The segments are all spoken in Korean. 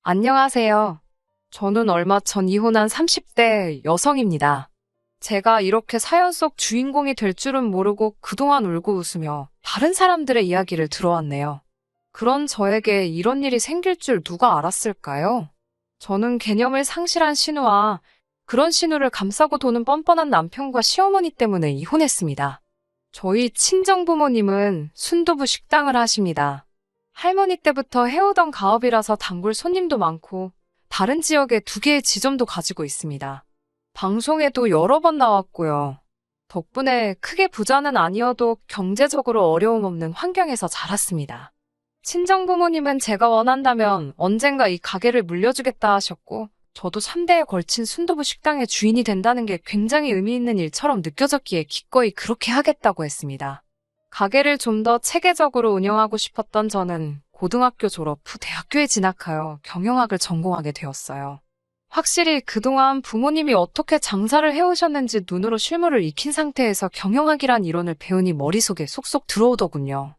안녕하세요. 저는 얼마 전 이혼한 30대 여성입니다. 제가 이렇게 사연 속 주인공이 될 줄은 모르고 그동안 울고 웃으며 다른 사람들의 이야기를 들어왔네요. 그런 저에게 이런 일이 생길 줄 누가 알았을까요? 저는 개념을 상실한 신우와 그런 신우를 감싸고 도는 뻔뻔한 남편과 시어머니 때문에 이혼했습니다. 저희 친정부모님은 순두부 식당을 하십니다. 할머니 때부터 해오던 가업이라서 단골 손님도 많고 다른 지역에 두 개의 지점도 가지고 있습니다. 방송에도 여러 번 나왔고요. 덕분에 크게 부자는 아니어도 경제적으로 어려움 없는 환경에서 자랐습니다. 친정부모님은 제가 원한다면 언젠가 이 가게를 물려주겠다 하셨고 저도 3대에 걸친 순두부 식당의 주인이 된다는 게 굉장히 의미 있는 일처럼 느껴졌기에 기꺼이 그렇게 하겠다고 했습니다. 가게를 좀 더 체계적으로 운영하고 싶었던 저는 고등학교 졸업 후 대학교에 진학하여 경영학을 전공하게 되었어요. 확실히 그동안 부모님이 어떻게 장사를 해오셨는지 눈으로 실물을 익힌 상태에서 경영학이란 이론을 배우니 머릿속에 쏙쏙 들어오더군요.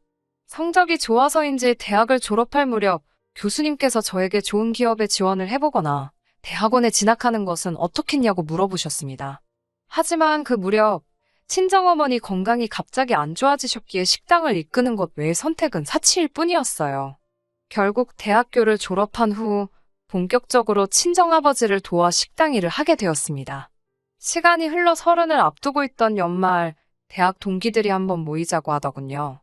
성적이 좋아서인지 대학을 졸업할 무렵 교수님께서 저에게 좋은 기업에 지원을 해보거나 대학원에 진학하는 것은 어떻겠냐고 물어보셨습니다. 하지만 그 무렵 친정어머니 건강이 갑자기 안 좋아지셨기에 식당을 이끄는 것 외의 선택은 사치일 뿐이었어요. 결국 대학교를 졸업한 후 본격적으로 친정아버지를 도와 식당 일을 하게 되었습니다. 시간이 흘러 서른을 앞두고 있던 연말, 대학 동기들이 한번 모이자고 하더군요.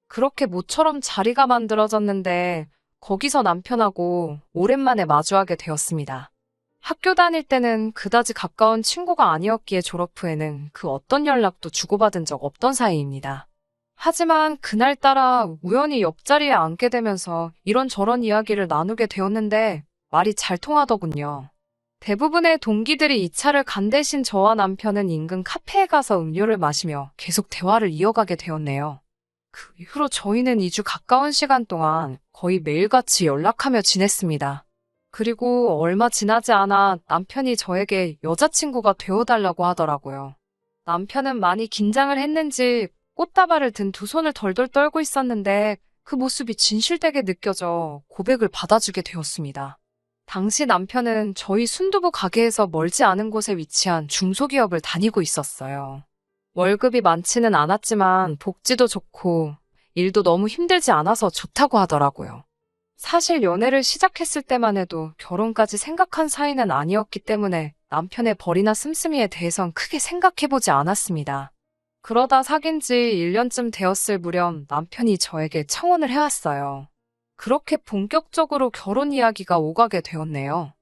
그렇게 모처럼 자리가 만들어졌는데 거기서 남편하고 오랜만에 마주하게 되었습니다. 학교 다닐 때는 그다지 가까운 친구가 아니었기에 졸업 후에는 그 어떤 연락도 주고받은 적 없던 사이입니다. 하지만 그날따라 우연히 옆자리에 앉게 되면서 이런저런 이야기를 나누게 되었는데 말이 잘 통하더군요. 대부분의 동기들이 이 차를 간 대신 저와 남편은 인근 카페에 가서 음료를 마시며 계속 대화를 이어가게 되었네요. 그 이후로 저희는 2주 가까운 시간 동안 거의 매일같이 연락하며 지냈습니다. 그리고 얼마 지나지 않아 남편이 저에게 여자친구가 되어달라고 하더라고요. 남편은 많이 긴장을 했는지 꽃다발을 든 두 손을 덜덜 떨고 있었는데 그 모습이 진실되게 느껴져 고백을 받아주게 되었습니다. 당시 남편은 저희 순두부 가게에서 멀지 않은 곳에 위치한 중소기업을 다니고 있었어요. 월급이 많지는 않았지만 복지도 좋고 일도 너무 힘들지 않아서 좋다고 하더라고요. 사실 연애를 시작했을 때만 해도 결혼까지 생각한 사이는 아니었기 때문에 남편의 벌이나 씀씀이에 대해선 크게 생각해보지 않았습니다. 그러다 사귄 지 1년쯤 되었을 무렵 남편이 저에게 청혼을 해왔어요. 그렇게 본격적으로 결혼 이야기가 오가게 되었네요.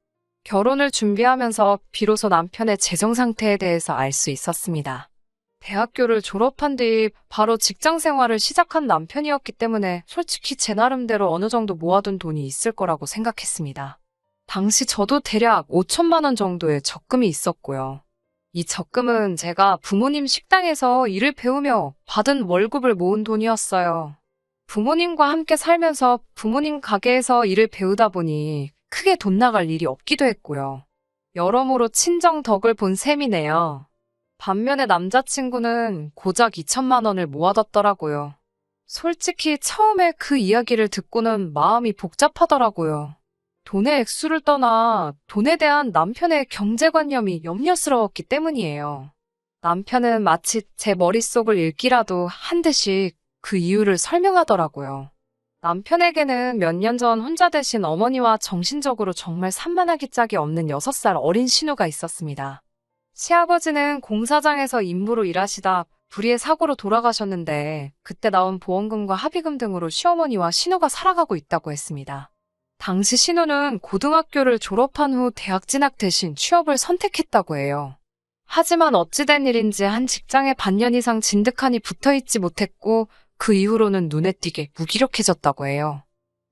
결혼을 준비하면서 비로소 남편의 재정 상태에 대해서 알 수 있었습니다. 대학교를 졸업한 뒤 바로 직장 생활을 시작한 남편이었기 때문에 솔직히 제 나름대로 어느 정도 모아둔 돈이 있을 거라고 생각했습니다. 당시 저도 대략 5천만 원 정도의 적금이 있었고요. 이 적금은 제가 부모님 식당에서 일을 배우며 받은 월급을 모은 돈이었어요. 부모님과 함께 살면서 부모님 가게에서 일을 배우다 보니 크게 돈 나갈 일이 없기도 했고요. 여러모로 친정 덕을 본 셈이네요. 반면에 남자친구는 고작 2천만 원을 모아뒀더라고요. 솔직히 처음에 그 이야기를 듣고는 마음이 복잡하더라고요. 돈의 액수를 떠나 돈에 대한 남편의 경제관념이 염려스러웠기 때문이에요. 남편은 마치 제 머릿속을 읽기라도 한 듯이 그 이유를 설명하더라고요. 남편에게는 몇 년 전 혼자 되신 어머니와 정신적으로 정말 산만하기 짝이 없는 6살 어린 신우가 있었습니다. 시아버지는 공사장에서 임무로 일하시다 불의의 사고로 돌아가셨는데 그때 나온 보험금과 합의금 등으로 시어머니와 신우가 살아가고 있다고 했습니다. 당시 신우는 고등학교를 졸업한 후 대학 진학 대신 취업을 선택했다고 해요. 하지만 어찌된 일인지 한 직장에 반년 이상 진득하니 붙어있지 못했고 그 이후로는 눈에 띄게 무기력해졌다고 해요.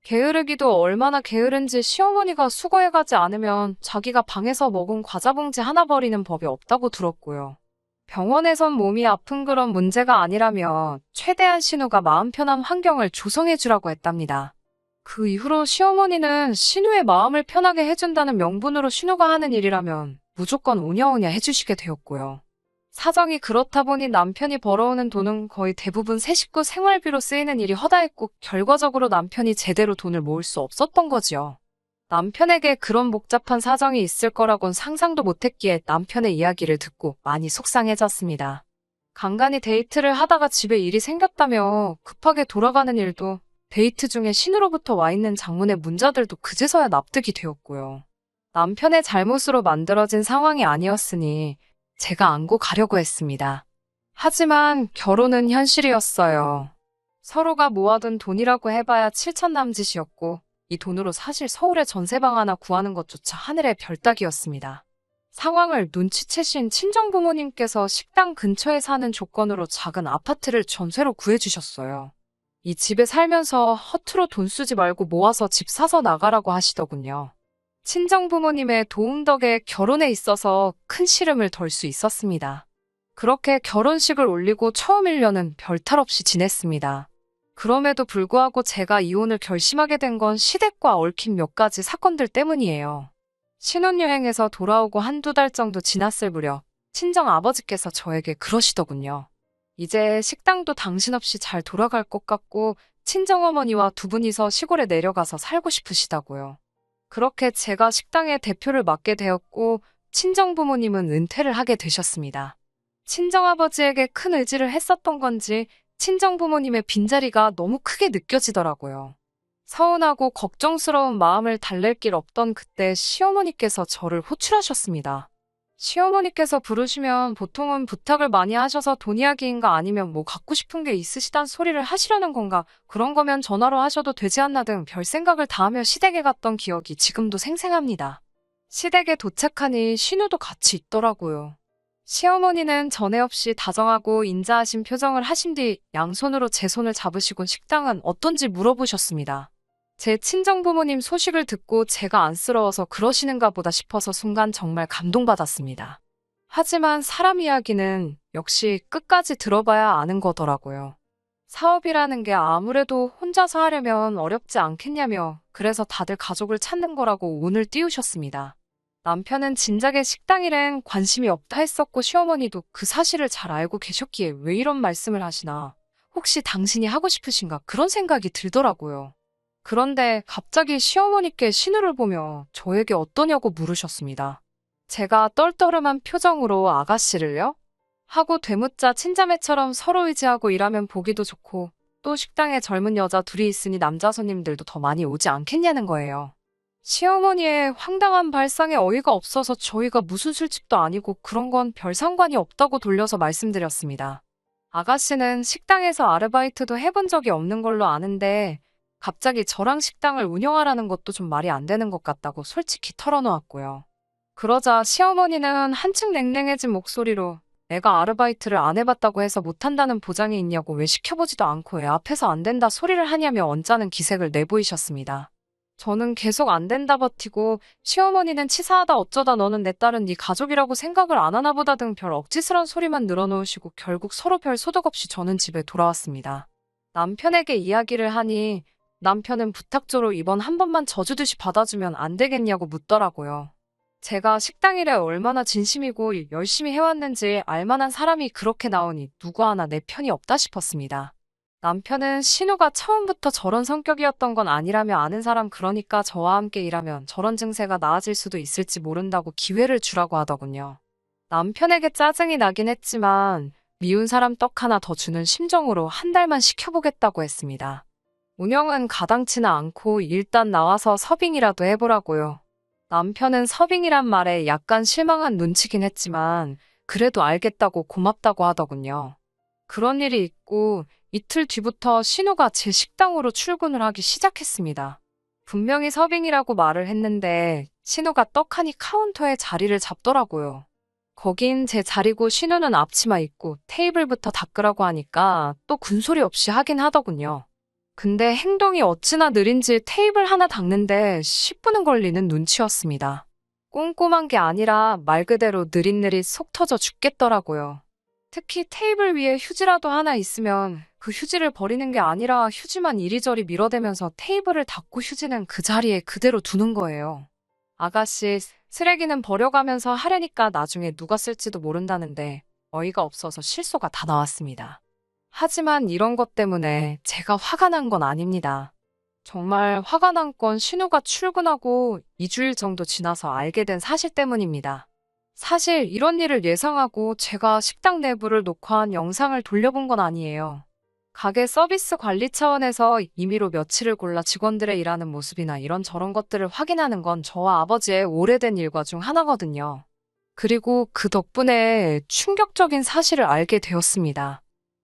게으르기도 얼마나 게으른지 시어머니가 수거해가지 않으면 자기가 방에서 먹은 과자 봉지 하나 버리는 법이 없다고 들었고요. 병원에선 몸이 아픈 그런 문제가 아니라며 최대한 신우가 마음 편한 환경을 조성해주라고 했답니다. 그 이후로 시어머니는 신우의 마음을 편하게 해준다는 명분으로 신우가 하는 일이라면 무조건 오냐오냐 해주시게 되었고요. 사정이 그렇다 보니 남편이 벌어오는 돈은 거의 대부분 새 식구 생활비로 쓰이는 일이 허다했고 결과적으로 남편이 제대로 돈을 모을 수 없었던 거지요. 남편에게 그런 복잡한 사정이 있을 거라곤 상상도 못했기에 남편의 이야기를 듣고 많이 속상해졌습니다. 간간히 데이트를 하다가 집에 일이 생겼다며 급하게 돌아가는 일도 데이트 중에 신우로부터 와 있는 장문의 문자들도 그제서야 납득이 되었고요. 남편의 잘못으로 만들어진 상황이 아니었으니 제가 안고 가려고 했습니다. 하지만 결혼은 현실이었어요. 서로가 모아둔 돈이라고 해봐야 7천 남짓이었고 이 돈으로 사실 서울에 전세방 하나 구하는 것조차 하늘의 별 따기였습니다. 상황을 눈치채신 친정부모님께서 식당 근처에 사는 조건으로 작은 아파트를 전세로 구해주셨어요. 이 집에 살면서 허투루 돈 쓰지 말고 모아서 집 사서 나가라고 하시더군요. 친정부모님의 도움 덕에 결혼에 있어서 큰 시름을 덜 수 있었습니다. 그렇게 결혼식을 올리고 처음 1년은 별탈 없이 지냈습니다. 그럼에도 불구하고 제가 이혼을 결심하게 된 건 시댁과 얽힌 몇 가지 사건들 때문이에요. 신혼여행에서 돌아오고 한두 달 정도 지났을 무렵 친정 아버지께서 저에게 그러시더군요. 이제 식당도 당신 없이 잘 돌아갈 것 같고 친정어머니와 두 분이서 시골에 내려가서 살고 싶으시다고요. 그렇게 제가 식당의 대표를 맡게 되었고 친정부모님은 은퇴를 하게 되셨습니다. 친정아버지에게 큰 의지를 했었던 건지 친정부모님의 빈자리가 너무 크게 느껴지더라고요. 서운하고 걱정스러운 마음을 달랠 길 없던 그때 시어머니께서 저를 호출하셨습니다. 시어머니께서 부르시면 보통은 부탁을 많이 하셔서 돈 이야기인가 아니면 뭐 갖고 싶은 게 있으시단 소리를 하시려는 건가, 그런 거면 전화로 하셔도 되지 않나 등 별 생각을 다하며 시댁에 갔던 기억이 지금도 생생합니다. 시댁에 도착하니 신우도 같이 있더라고요. 시어머니는 전에 없이 다정하고 인자하신 표정을 하신 뒤 양손으로 제 손을 잡으시곤 식당은 어떤지 물어보셨습니다. 제 친정부모님 소식을 듣고 제가 안쓰러워서 그러시는가 보다 싶어서 순간 정말 감동받았습니다. 하지만 사람 이야기는 역시 끝까지 들어봐야 아는 거더라고요. 사업이라는 게 아무래도 혼자서 하려면 어렵지 않겠냐며 그래서 다들 가족을 찾는 거라고 운을 띄우셨습니다. 남편은 진작에 식당 일엔 관심이 없다 했었고 시어머니도 그 사실을 잘 알고 계셨기에 왜 이런 말씀을 하시나, 혹시 당신이 하고 싶으신가 그런 생각이 들더라고요. 그런데 갑자기 시어머니께 신우를 보며 저에게 어떠냐고 물으셨습니다. 제가 떨떠름한 표정으로 아가씨를요? 하고 되묻자 친자매처럼 서로 의지하고 일하면 보기도 좋고 또 식당에 젊은 여자 둘이 있으니 남자 손님들도 더 많이 오지 않겠냐는 거예요. 시어머니의 황당한 발상에 어이가 없어서 저희가 무슨 술집도 아니고 그런 건 별 상관이 없다고 돌려서 말씀드렸습니다. 아가씨는 식당에서 아르바이트도 해본 적이 없는 걸로 아는데 갑자기 저랑 식당을 운영하라는 것도 좀 말이 안 되는 것 같다고 솔직히 털어놓았고요. 그러자 시어머니는 한층 냉랭해진 목소리로 내가 아르바이트를 안 해봤다고 해서 못한다는 보장이 있냐고 왜 시켜보지도 않고 애 앞에서 안 된다 소리를 하냐며 언짢은 기색을 내보이셨습니다. 저는 계속 안 된다 버티고 시어머니는 치사하다 어쩌다 너는 내 딸은 네 가족이라고 생각을 안 하나 보다 등 별 억지스런 소리만 늘어놓으시고 결국 서로 별 소득 없이 저는 집에 돌아왔습니다. 남편에게 이야기를 하니 남편은 부탁조로 이번 한 번만 져주듯이 받아주면 안 되겠냐고 묻더라고요. 제가 식당 일에 얼마나 진심이고 열심히 해왔는지 알만한 사람이 그렇게 나오니 누구 하나 내 편이 없다 싶었습니다. 남편은 신우가 처음부터 저런 성격이었던 건 아니라며 아는 사람 그러니까 저와 함께 일하면 저런 증세가 나아질 수도 있을지 모른다고 기회를 주라고 하더군요. 남편에게 짜증이 나긴 했지만 미운 사람 떡 하나 더 주는 심정으로 한 달만 시켜보겠다고 했습니다. 운영은 가당치나 않고 일단 나와서 서빙이라도 해보라고요. 남편은 서빙이란 말에 약간 실망한 눈치긴 했지만 그래도 알겠다고 고맙다고 하더군요. 그런 일이 있고 이틀 뒤부터 신우가 제 식당으로 출근을 하기 시작했습니다. 분명히 서빙이라고 말을 했는데 신우가 떡하니 카운터에 자리를 잡더라고요. 거긴 제 자리고 신우는 앞치마 입고 테이블부터 닦으라고 하니까 또 군소리 없이 하긴 하더군요. 근데 행동이 어찌나 느린지 테이블 하나 닦는데 10분은 걸리는 눈치였습니다. 꼼꼼한 게 아니라 말 그대로 느릿느릿 속 터져 죽겠더라고요. 특히 테이블 위에 휴지라도 하나 있으면 그 휴지를 버리는 게 아니라 휴지만 이리저리 밀어대면서 테이블을 닦고 휴지는 그 자리에 그대로 두는 거예요. 아가씨, 쓰레기는 버려가면서 하려니까 나중에 누가 쓸지도 모른다는데 어이가 없어서 실소가 다 나왔습니다. 하지만 이런 것 때문에 제가 화가 난 건 아닙니다. 정말 화가 난 건 신우가 출근하고 2주일 정도 지나서 알게 된 사실 때문입니다. 사실 이런 일을 예상하고 제가 식당 내부를 녹화한 영상을 돌려본 건 아니에요. 가게 서비스 관리 차원에서 임의로 며칠을 골라 직원들의 일하는 모습이나 이런저런 것들을 확인하는 건 저와 아버지의 오래된 일과 중 하나거든요. 그리고 그 덕분에 충격적인 사실을 알게 되었습니다.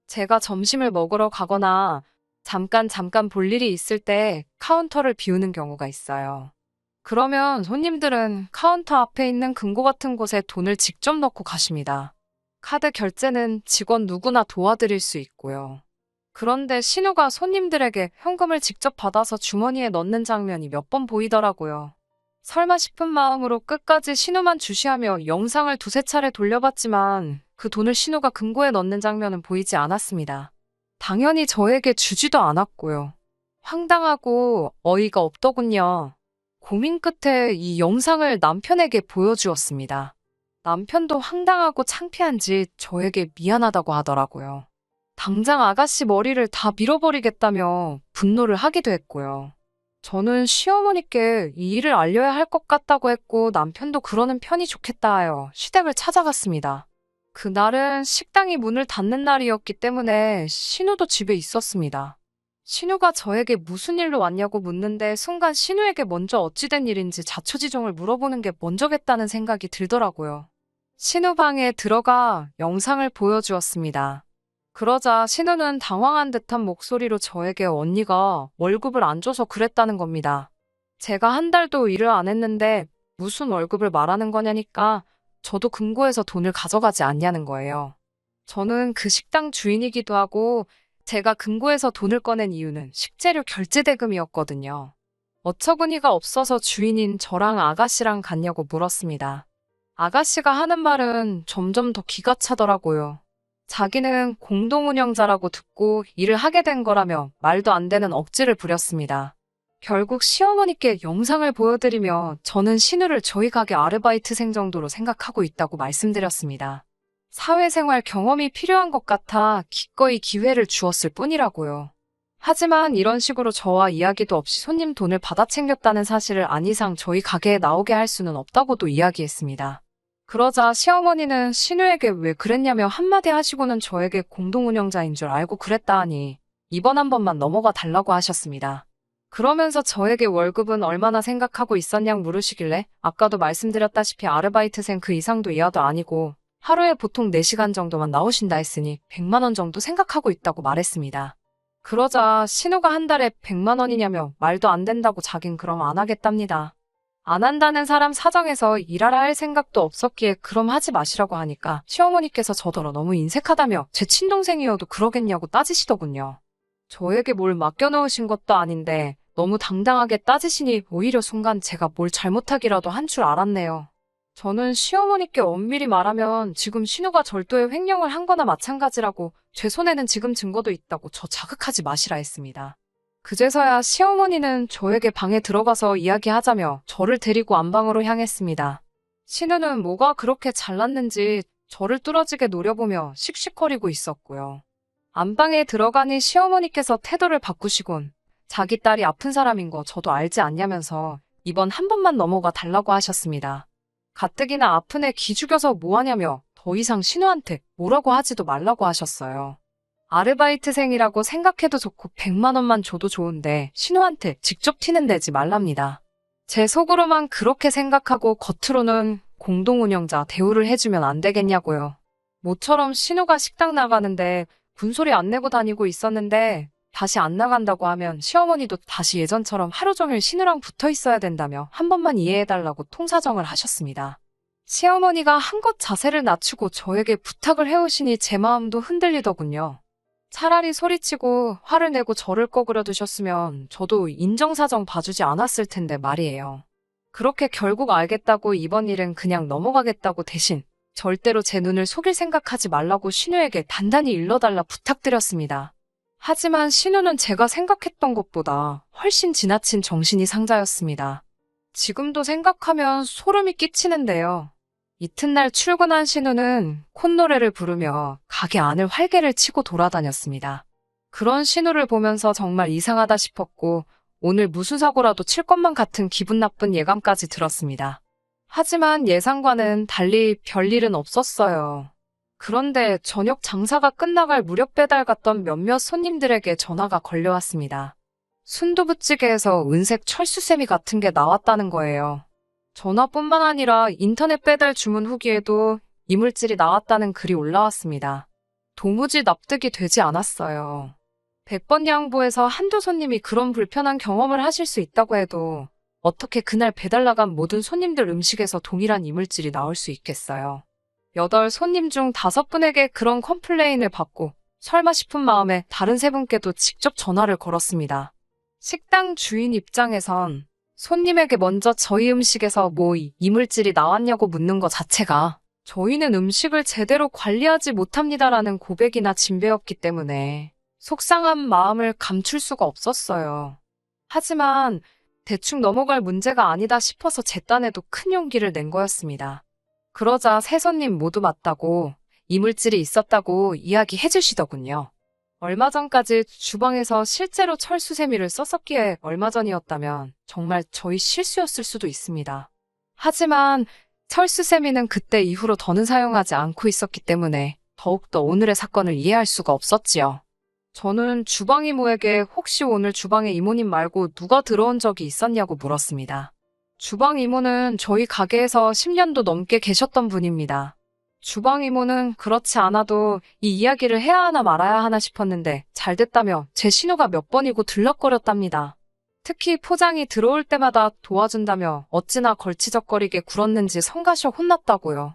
제가 점심을 먹으러 가거나 잠깐 볼 일이 있을 때 카운터를 비우는 경우가 있어요. 그러면 손님들은 카운터 앞에 있는 금고 같은 곳에 돈을 직접 넣고 가십니다. 카드 결제는 직원 누구나 도와드릴 수 있고요. 그런데 신우가 손님들에게 현금을 직접 받아서 주머니에 넣는 장면이 몇 번 보이더라고요. 설마 싶은 마음으로 끝까지 신우만 주시하며 영상을 두세 차례 돌려봤지만 그 돈을 신우가 금고에 넣는 장면은 보이지 않았습니다. 당연히 저에게 주지도 않았고요. 황당하고 어이가 없더군요. 고민 끝에 이 영상을 남편에게 보여주었습니다. 남편도 황당하고 창피한지 저에게 미안하다고 하더라고요. 당장 아가씨 머리를 다 밀어버리겠다며 분노를 하기도 했고요. 저는 시어머니께 이 일을 알려야 할 것 같다고 했고 남편도 그러는 편이 좋겠다 하여 시댁을 찾아갔습니다. 그날은 식당이 문을 닫는 날이었기 때문에 신우도 집에 있었습니다. 신우가 저에게 무슨 일로 왔냐고 묻는데 순간 신우에게 먼저 어찌된 일인지 자초지종을 물어보는 게 먼저겠다는 생각이 들더라고요. 신우 방에 들어가 영상을 보여주었습니다. 그러자 신우는 당황한 듯한 목소리로 저에게 언니가 월급을 안 줘서 그랬다는 겁니다. 제가 한 달도 일을 안 했는데 무슨 월급을 말하는 거냐니까 저도 금고에서 돈을 가져가지 않냐는 거예요. 저는 그 식당 주인이기도 하고 제가 금고에서 돈을 꺼낸 이유는 식재료 결제 대금이었거든요. 어처구니가 없어서 주인인 저랑 아가씨랑 갔냐고 물었습니다. 아가씨가 하는 말은 점점 더 기가 차더라고요. 자기는 공동운영자라고 듣고 일을 하게 된 거라며 말도 안 되는 억지를 부렸습니다. 결국 시어머니께 영상을 보여드리며 저는 신우를 저희 가게 아르바이트생 정도로 생각하고 있다고 말씀드렸습니다. 사회생활 경험이 필요한 것 같아 기꺼이 기회를 주었을 뿐이라고요. 하지만 이런 식으로 저와 이야기도 없이 손님 돈을 받아 챙겼다는 사실을 안 이상 저희 가게에 나오게 할 수는 없다고도 이야기했습니다. 그러자 시어머니는 신우에게 왜 그랬냐며 한마디 하시고는 저에게 공동운영자인 줄 알고 그랬다 하니 이번 한 번만 넘어가 달라고 하셨습니다. 그러면서 저에게 월급은 얼마나 생각하고 있었냐고 물으시길래 아까도 말씀드렸다시피 아르바이트생 그 이상도 이하도 아니고 하루에 보통 4시간 정도만 나오신다 했으니 100만 원 정도 생각하고 있다고 말했습니다. 그러자 신우가 한 달에 100만 원이냐며 말도 안 된다고 자긴 그럼 안 하겠답니다. 안 한다는 사람 사정에서 일하라 할 생각도 없었기에 그럼 하지 마시라고 하니까 시어머니께서 저더러 너무 인색하다며 제 친동생이어도 그러겠냐고 따지시더군요. 저에게 뭘 맡겨놓으신 것도 아닌데 너무 당당하게 따지시니 오히려 순간 제가 뭘 잘못하기라도 한 줄 알았네요. 저는 시어머니께 엄밀히 말하면 지금 신우가 절도의 횡령을 한 거나 마찬가지라고 제 손에는 지금 증거도 있다고 저 자극하지 마시라 했습니다. 그제서야 시어머니는 저에게 방에 들어가서 이야기하자며 저를 데리고 안방으로 향했습니다. 신우는 뭐가 그렇게 잘났는지 저를 뚫어지게 노려보며 씩씩거리고 있었고요. 안방에 들어가니 시어머니께서 태도를 바꾸시곤 자기 딸이 아픈 사람인 거 저도 알지 않냐면서 이번 한 번만 넘어가 달라고 하셨습니다. 가뜩이나 아픈 애 기죽여서 뭐하냐며 더 이상 신우한테 뭐라고 하지도 말라고 하셨어요. 아르바이트생이라고 생각해도 좋고 100만 원만 줘도 좋은데 신우한테 직접 티는 내지 말랍니다. 제 속으로만 그렇게 생각하고 겉으로는 공동운영자 대우를 해주면 안 되겠냐고요. 모처럼 신우가 식당 나가는데 분소리 안 내고 다니고 있었는데 다시 안 나간다고 하면 시어머니도 다시 예전처럼 하루 종일 신우랑 붙어 있어야 된다며 한 번만 이해해달라고 통사정을 하셨습니다. 시어머니가 한껏 자세를 낮추고 저에게 부탁을 해오시니 제 마음도 흔들리더군요. 차라리 소리치고 화를 내고 저를 꺼그려 두셨으면 저도 인정사정 봐주지 않았을 텐데 말이에요. 그렇게 결국 알겠다고 이번 일은 그냥 넘어가겠다고 대신 절대로 제 눈을 속일 생각하지 말라고 신우에게 단단히 일러달라 부탁드렸습니다. 하지만 신우는 제가 생각했던 것보다 훨씬 지나친 정신이 상자였습니다. 지금도 생각하면 소름이 끼치는데요. 이튿날 출근한 신우는 콧노래를 부르며 가게 안을 활개를 치고 돌아다녔습니다. 그런 신우를 보면서 정말 이상하다 싶었고 오늘 무슨 사고라도 칠 것만 같은 기분 나쁜 예감까지 들었습니다. 하지만 예상과는 달리 별일은 없었어요. 그런데 저녁 장사가 끝나갈 무렵 배달 갔던 몇몇 손님들에게 전화가 걸려왔습니다. 순두부찌개에서 은색 철수세미 같은 게 나왔다는 거예요. 전화뿐만 아니라 인터넷 배달 주문 후기에도 이물질이 나왔다는 글이 올라왔습니다. 도무지 납득이 되지 않았어요. 100번 양보해서 한두 손님이 그런 불편한 경험을 하실 수 있다고 해도 어떻게 그날 배달 나간 모든 손님들 음식에서 동일한 이물질이 나올 수 있겠어요. 8 손님 중 5분에게 그런 컴플레인을 받고 설마 싶은 마음에 다른 3분께도 직접 전화를 걸었습니다. 식당 주인 입장에선 손님에게 먼저 저희 음식에서 뭐 이물질이 나왔냐고 묻는 것 자체가 저희는 음식을 제대로 관리하지 못합니다라는 고백이나 진배였기 때문에 속상한 마음을 감출 수가 없었어요. 하지만 대충 넘어갈 문제가 아니다 싶어서 제 딴에도 큰 용기를 낸 거였습니다. 그러자 3 손님 모두 맞다고 이물질이 있었다고 이야기해 주시더군요. 얼마 전까지 주방에서 실제로 철수세미를 썼었기에 얼마 전이었다면 정말 저희 실수였을 수도 있습니다. 하지만 철수세미는 그때 이후로 더는 사용하지 않고 있었기 때문에 더욱더 오늘의 사건을 이해할 수가 없었지요. 저는 주방 이모에게 혹시 오늘 주방에 이모님 말고 누가 들어온 적이 있었냐고 물었습니다. 주방 이모는 저희 가게에서 10년도 넘게 계셨던 분입니다. 주방 이모는 그렇지 않아도 이 이야기를 해야 하나 말아야 하나 싶었는데 잘 됐다며 제 신호가 몇 번이고 들럭거렸답니다. 특히 포장이 들어올 때마다 도와준다며 어찌나 걸치적거리게 굴었는지 성가셔 혼났다고요.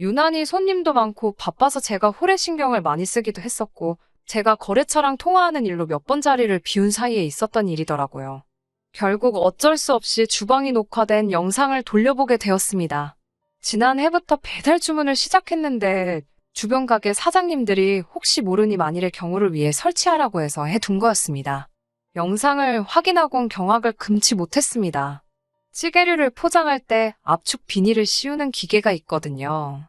유난히 손님도 많고 바빠서 제가 호래신경을 많이 쓰기도 했었고 제가 거래처랑 통화하는 일로 몇 번 자리를 비운 사이에 있었던 일이더라고요. 결국 어쩔 수 없이 주방이 녹화된 영상을 돌려보게 되었습니다. 지난해부터 배달 주문을 시작했는데 주변 가게 사장님들이 혹시 모르니 만일의 경우를 위해 설치하라고 해서 해둔 거였습니다. 영상을 확인하곤 경악을 금치 못했습니다. 찌개류를 포장할 때 압축 비닐을 씌우는 기계가 있거든요.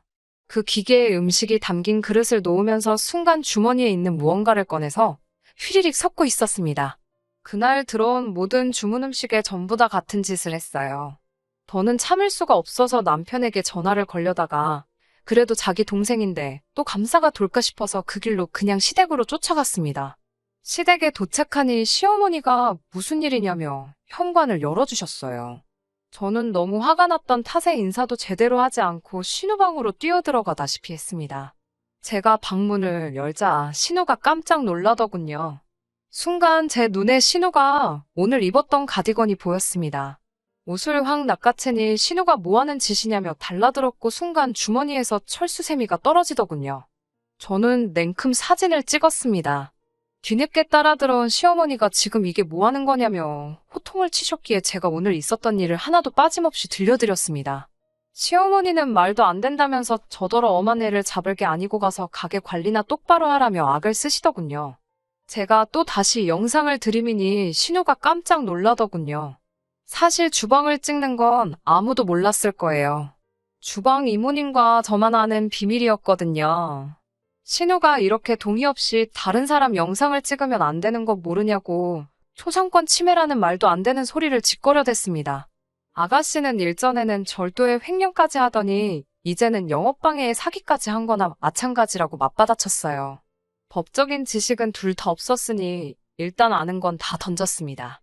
그 기계에 음식이 담긴 그릇을 놓으면서 순간 주머니에 있는 무언가를 꺼내서 휘리릭 섞고 있었습니다. 그날 들어온 모든 주문 음식에 전부 다 같은 짓을 했어요. 더는 참을 수가 없어서 남편에게 전화를 걸려다가 그래도 자기 동생인데 또 감사가 돌까 싶어서 그 길로 그냥 시댁으로 쫓아갔습니다. 시댁에 도착하니 시어머니가 무슨 일이냐며 현관을 열어주셨어요. 저는 너무 화가 났던 탓에 인사도 제대로 하지 않고 신우방으로 뛰어들어가다시피 했습니다. 제가 방문을 열자 신우가 깜짝 놀라더군요. 순간 제 눈에 신우가 오늘 입었던 가디건이 보였습니다. 옷을 확 낚아채니 신우가 뭐하는 짓이냐며 달라들었고 순간 주머니에서 철수세미가 떨어지더군요. 저는 냉큼 사진을 찍었습니다. 뒤늦게 따라 들어온 시어머니가 지금 이게 뭐하는 거냐며 호통을 치셨기에 제가 오늘 있었던 일을 하나도 빠짐없이 들려드렸습니다. 시어머니는 말도 안 된다면서 저더러 엄한 애를 잡을 게 아니고 가서 가게 관리나 똑바로 하라며 악을 쓰시더군요. 제가 또 다시 영상을 들이미니 신우가 깜짝 놀라더군요. 사실 주방을 찍는 건 아무도 몰랐을 거예요. 주방 이모님과 저만 아는 비밀이었거든요. 신우가 이렇게 동의 없이 다른 사람 영상을 찍으면 안 되는 거 모르냐고 초상권 침해라는 말도 안 되는 소리를 짓거려댔습니다. 아가씨는 일전에는 절도에 횡령까지 하더니 이제는 영업방해에 사기까지 한 거나 마찬가지라고 맞받아쳤어요. 법적인 지식은 둘 다 없었으니 일단 아는 건 다 던졌습니다.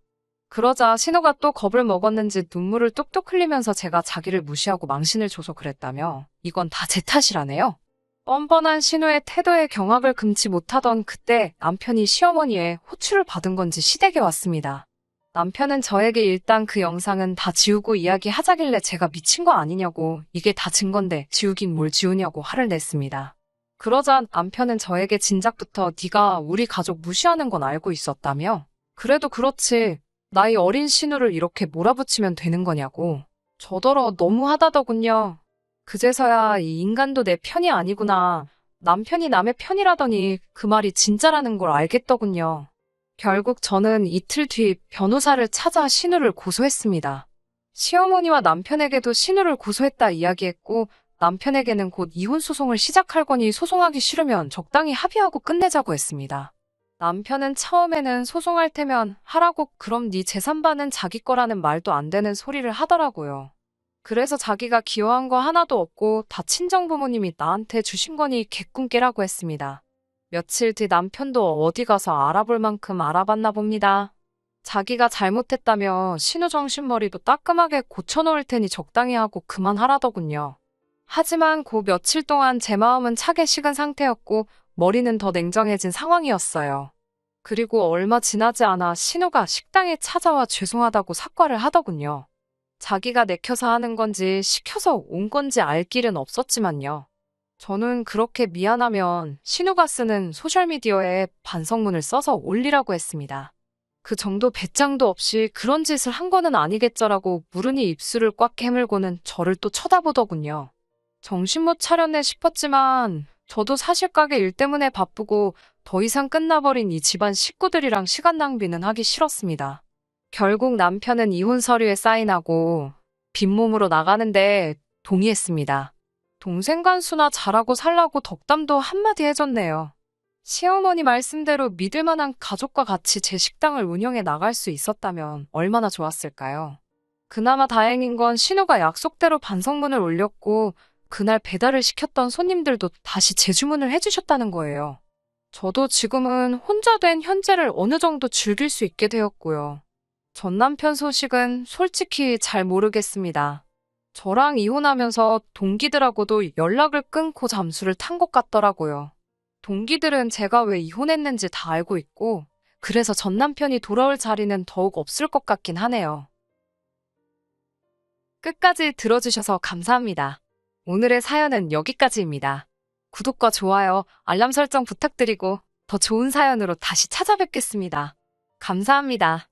그러자 신우가 또 겁을 먹었는지 눈물을 뚝뚝 흘리면서 제가 자기를 무시하고 망신을 줘서 그랬다며 이건 다 제 탓이라네요. 뻔뻔한 신우의 태도에 경악을 금치 못하던 그때 남편이 시어머니의 호출을 받은 건지 시댁에 왔습니다. 남편은 저에게 일단 그 영상은 다 지우고 이야기하자길래 제가 미친 거 아니냐고 이게 다 증거인데 지우긴 뭘 지우냐고 화를 냈습니다. 그러자 남편은 저에게 진작부터 네가 우리 가족 무시하는 건 알고 있었다며 그래도 그렇지 나이 어린 신우를 이렇게 몰아붙이면 되는 거냐고 저더러 너무하다더군요. 그제서야 이 인간도 내 편이 아니구나. 남편이 남의 편이라더니 그 말이 진짜라는 걸 알겠더군요. 결국 저는 이틀 뒤 변호사를 찾아 신우를 고소했습니다. 시어머니와 남편에게도 신우를 고소했다 이야기했고 남편에게는 곧 이혼 소송을 시작할 거니 소송하기 싫으면 적당히 합의하고 끝내자고 했습니다. 남편은 처음에는 소송할 테면 하라고 그럼 네 재산반은 자기 거라는 말도 안 되는 소리를 하더라고요. 그래서 자기가 기여한 거 하나도 없고 다 친정부모님이 나한테 주신 거니 개꿈 깨라고 했습니다. 며칠 뒤 남편도 어디 가서 알아볼 만큼 알아봤나 봅니다. 자기가 잘못했다며 신우정신머리도 따끔하게 고쳐놓을 테니 적당히 하고 그만하라더군요. 하지만 그 며칠 동안 제 마음은 차게 식은 상태였고 머리는 더 냉정해진 상황이었어요. 그리고 얼마 지나지 않아 신우가 식당에 찾아와 죄송하다고 사과를 하더군요. 자기가 내켜서 하는 건지 시켜서 온 건지 알 길은 없었지만요. 저는 그렇게 미안하면 신우가 쓰는 소셜미디어에 반성문을 써서 올리라고 했습니다. 그 정도 배짱도 없이 그런 짓을 한 거는 아니겠죠라고 물으니 입술을 꽉 깨물고는 저를 또 쳐다보더군요. 정신 못 차렸네 싶었지만 저도 사실가게 일 때문에 바쁘고 더 이상 끝나버린 이 집안 식구들이랑 시간 낭비는 하기 싫었습니다. 결국 남편은 이혼 서류에 사인하고 빈몸으로 나가는데 동의했습니다. 동생 간수나 잘하고 살라고 덕담도 한마디 해줬네요. 시어머니 말씀대로 믿을 만한 가족과 같이 제 식당을 운영해 나갈 수 있었다면 얼마나 좋았을까요? 그나마 다행인 건 신우가 약속대로 반성문을 올렸고 그날 배달을 시켰던 손님들도 다시 재주문을 해주셨다는 거예요. 저도 지금은 혼자 된 현재를 어느 정도 즐길 수 있게 되었고요. 전 남편 소식은 솔직히 잘 모르겠습니다. 저랑 이혼하면서 동기들하고도 연락을 끊고 잠수를 탄 것 같더라고요. 동기들은 제가 왜 이혼했는지 다 알고 있고, 그래서 전 남편이 돌아올 자리는 더욱 없을 것 같긴 하네요. 끝까지 들어주셔서 감사합니다. 오늘의 사연은 여기까지입니다. 구독과 좋아요, 알람 설정 부탁드리고 더 좋은 사연으로 다시 찾아뵙겠습니다. 감사합니다.